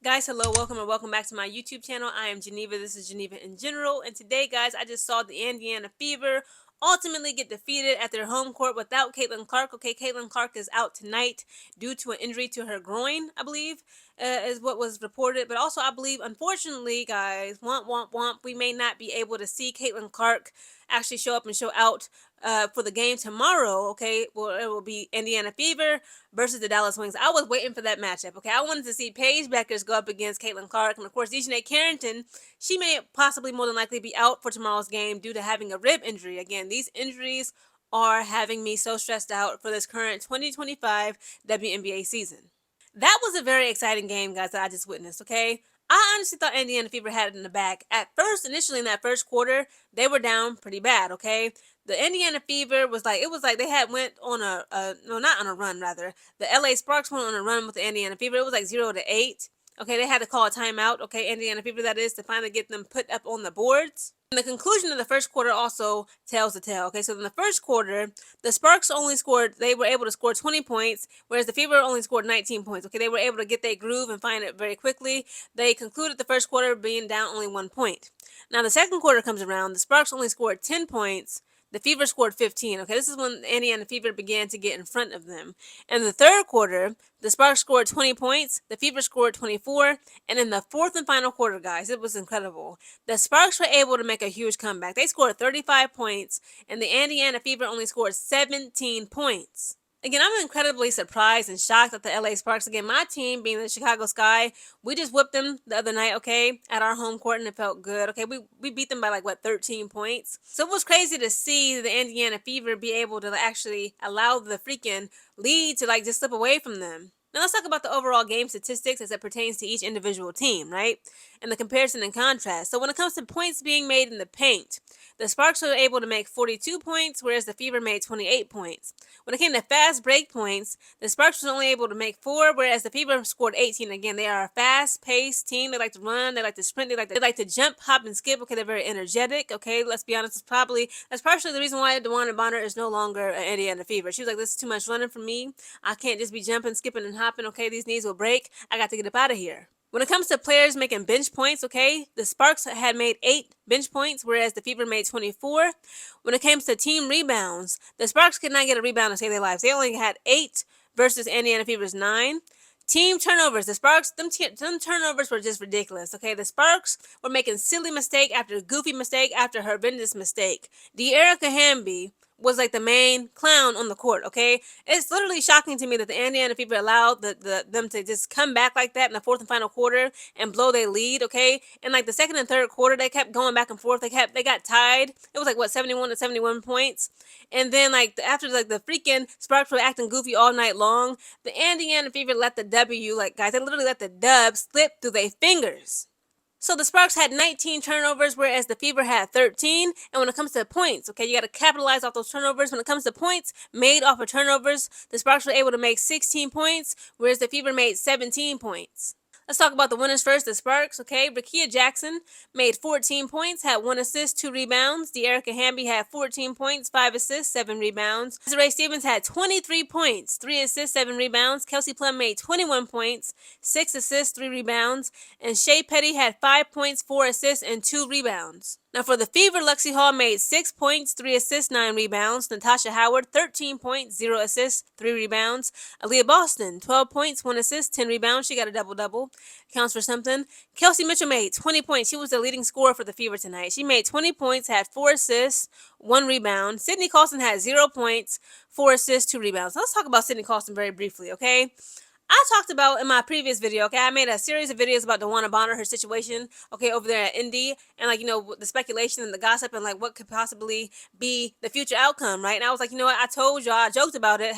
Guys, hello, welcome or welcome back to my YouTube channel. I am Geneva. This is Geneva in General. And today, guys, I just saw the Indiana Fever ultimately get defeated at their home court without Caitlin Clark. Okay, Caitlin Clark is out tonight due to an injury to her groin, I believe, is what was reported. But also, I believe, unfortunately, guys, womp, we may not be able to see Caitlin Clark actually show up and show out for the game tomorrow. Okay, well, it will be Indiana Fever versus the Dallas Wings. I was waiting for that matchup. Okay, I wanted to see Paige Beckers go up against Caitlin Clark, and of course, Dejanay Carrington. She may possibly more than likely be out for tomorrow's game due to having a rib injury. Again, these injuries are having me so stressed out for this current 2025 WNBA season. That was a very exciting game, guys, that I just witnessed, okay? I honestly thought Indiana Fever had it in the bag. At first, initially in that first quarter, they were down pretty bad, okay? The Indiana Fever was like, it was like they had went on no, not on a run, rather. The LA Sparks went on a run with the Indiana Fever. It was like 0-8. Okay, they had to call a timeout, okay, Indiana Fever that is, to finally get them put up on the boards. And the conclusion of the first quarter also tells the tale. Okay, so in the first quarter, the Sparks they were able to score 20 points, whereas the Fever only scored 19 points. Okay, they were able to get their groove and find it very quickly. They concluded the first quarter being down only 1 point. Now, the second quarter comes around, the Sparks only scored 10 points. The Fever scored 15. Okay, this is when Indiana Fever began to get in front of them. In the third quarter, the Sparks scored 20 points. The Fever scored 24. And in the fourth and final quarter, guys, it was incredible. The Sparks were able to make a huge comeback. They scored 35 points, and the Indiana Fever only scored 17 points. Again, I'm incredibly surprised and shocked at the LA Sparks. Again, my team, being the Chicago Sky, we just whipped them the other night, okay, at our home court, and it felt good. Okay, we beat them by like, what, 13 points? So it was crazy to see the Indiana Fever be able to actually allow the freaking lead to like just slip away from them. Now let's talk about the overall game statistics as it pertains to each individual team, right? And the comparison and contrast. So when it comes to points being made in the paint, the Sparks were able to make 42 points, whereas the Fever made 28 points. When it came to fast break points, the Sparks was only able to make 4, whereas the Fever scored 18. Again, they are a fast-paced team. They like to run, they like to sprint, they like to jump, hop, and skip. Okay, they're very energetic. Okay, let's be honest, that's partially the reason why DeWanna Bonner is no longer an Indiana Fever. She was like, this is too much running for me. I can't just be jumping, skipping, and hopping. Okay, these knees will break. I got to get up out of here. When it comes to players making bench points, okay, the Sparks had made 8 bench points, whereas the Fever made 24. When it comes to team rebounds, the Sparks could not get a rebound to save their lives. They only had 8 versus Indiana Fever's 9. Team turnovers, the Sparks, them turnovers were just ridiculous, okay? The Sparks were making silly mistake after goofy mistake after horrendous mistake. De'Erica Hamby was like the main clown on the court, okay? It's literally shocking to me that the Indiana Fever allowed them to just come back like that in the fourth and final quarter and blow their lead, okay? And like the second and third quarter, they kept going back and forth. They got tied. It was like, what, 71 points? And then like after like the freaking Sparks were acting goofy all night long, the Indiana Fever let the W, like guys, they literally let the dub slip through their fingers. So the Sparks had 19 turnovers, whereas the Fever had 13. And when it comes to points, okay, you got to capitalize off those turnovers. When it comes to points made off of turnovers, the Sparks were able to make 16 points, whereas the Fever made 17 points. Let's talk about the winners first, the Sparks, okay? Rakia Jackson made 14 points, had 1 assist, 2 rebounds. De'Erica Hamby had 14 points, 5 assists, 7 rebounds. Desiree Stevens had 23 points, 3 assists, 7 rebounds. Kelsey Plum made 21 points, 6 assists, 3 rebounds. And Shea Petty had 5 points, 4 assists, and 2 rebounds. Now for the Fever, Lexi Hall made 6 points, 3 assists, 9 rebounds. Natasha Howard, 13 points, 0 assists, 3 rebounds. Aaliyah Boston, 12 points, 1 assist, 10 rebounds. She got a double-double. Counts for something. Kelsey Mitchell made 20 points. She was the leading scorer for the Fever tonight. She made 20 points, had 4 assists, 1 rebound. Sydney Colson had 0 points, 4 assists, 2 rebounds. Let's talk about Sydney Colson very briefly, okay? I talked about in my previous video, okay, I made a series of videos about DeWanna Bonner, her situation, okay, over there at Indy, and like, the speculation and the gossip and like what could possibly be the future outcome, right? And I was like, what, I told y'all, I joked about it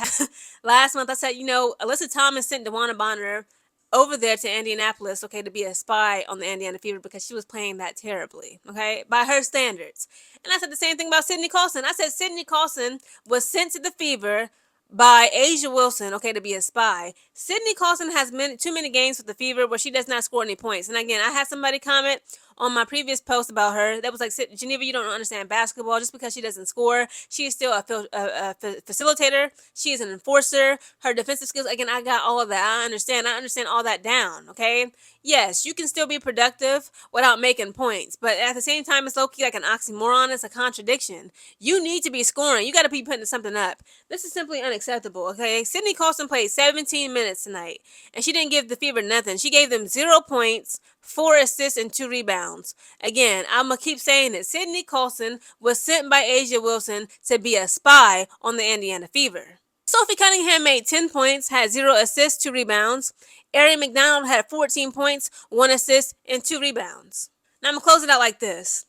last month. I said, Alyssa Thomas sent DeWanna Bonner over there to Indianapolis, okay, to be a spy on the Indiana Fever because she was playing that terribly, okay, by her standards. And I said the same thing about Sydney Colson. I said Sydney Colson was sent to the Fever by Asia Wilson, okay, to be a spy. Sydney Colson has too many games with the Fever where she does not score any points. And again, I had somebody comment, on my previous post about her that was like, Geneva, you don't understand basketball. Just because she doesn't score, she is still a facilitator. She is an enforcer. Her defensive skills, again, I got all of that. I understand all that down, okay? Yes, you can still be productive without making points, but at the same time, it's low-key like an oxymoron. It's a contradiction. You need to be scoring. You got to be putting something up. This is simply unacceptable, okay? Sydney Colson played 17 minutes tonight, and she didn't give the Fever nothing. She gave them 0 points, 4 assists, and 2 rebounds. Again, I'm going to keep saying it. Sydney Colson was sent by A'ja Wilson to be a spy on the Indiana Fever. Sophie Cunningham made 10 points, had 0 assists, 2 rebounds. Ari McDonald had 14 points, 1 assist, and 2 rebounds. Now I'm going to close it out like this.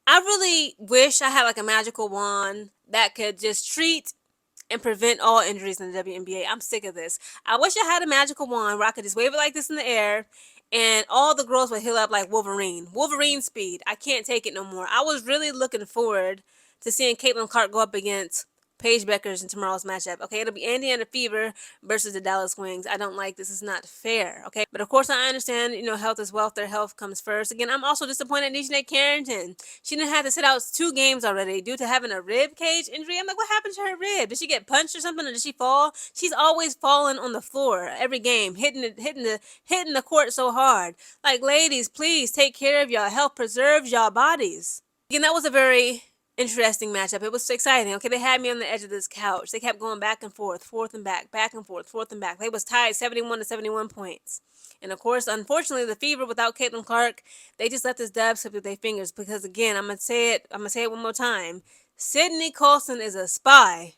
I really wish I had like a magical wand that could just treat and prevent all injuries in the WNBA. I'm sick of this. I wish I had a magical wand where I could just wave it like this in the air and all the girls would heal up like Wolverine. Wolverine speed. I can't take it no more. I was really looking forward to seeing Caitlin Clark go up against Paige Beckers in tomorrow's matchup. Okay, it'll be Indiana Fever versus the Dallas Wings. I don't like this. It's not fair. Okay, but of course I understand. Health is wealth. Their health comes first. Again, I'm also disappointed in Nisha Carrington. She didn't have to sit out 2 games already due to having a rib cage injury. I'm like, what happened to her rib? Did she get punched or something, or did she fall? She's always falling on the floor every game, hitting the court so hard. Like, ladies, please take care of y'all health. Preserve y'all bodies. Again, that was a very interesting matchup. It was exciting. Okay, they had me on the edge of this couch. They kept going back and forth and back and forth and back. They was tied 71 to 71 points. And of course, unfortunately, the Fever without Caitlin Clark, they just let this dub slip through their fingers because again, I'm gonna say it one more time. Sydney Colson is a spy